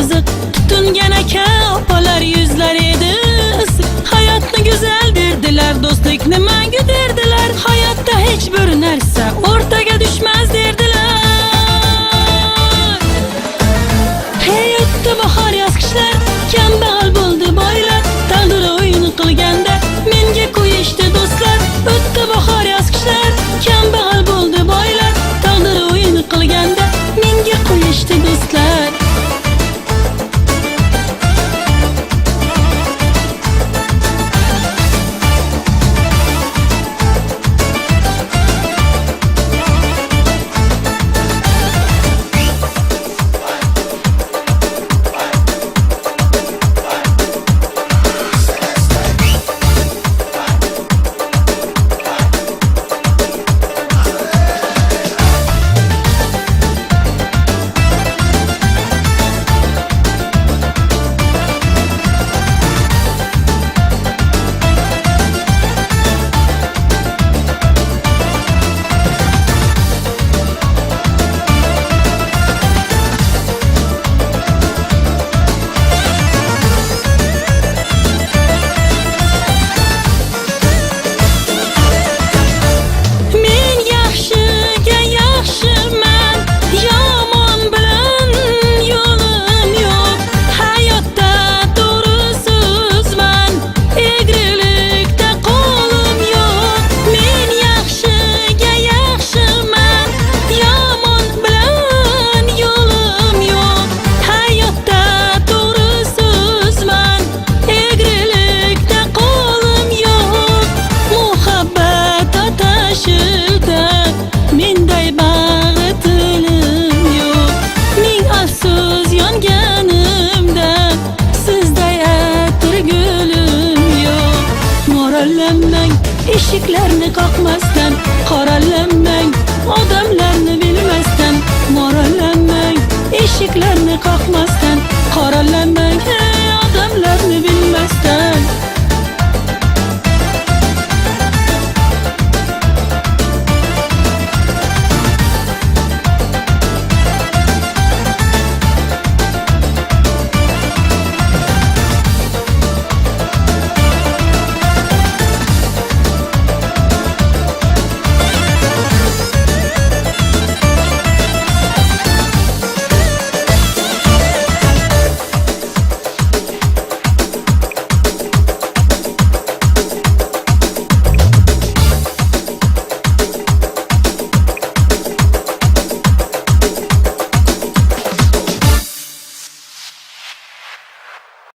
kızık. Tutungan aka opalar yüzler edi ısık. Hayatni güzel derdiler, do'stlikni mangu derdiler. Hayotda hech bir narsa o'rtaga düşmez derdiler. Hey o'tdi bahor yoz qishlar, kambag'al bo'ldi boylar. Taqdiri o'yin qilganda menga qo'yishdi do'stlar. O'tdi bahor yoz qishlar, kambag'al bo'ldi boylar. Taqdiri o'yin qilganda menga qo'yishdi do'stlar. Eshiklarni qoqmasdan, qoralamang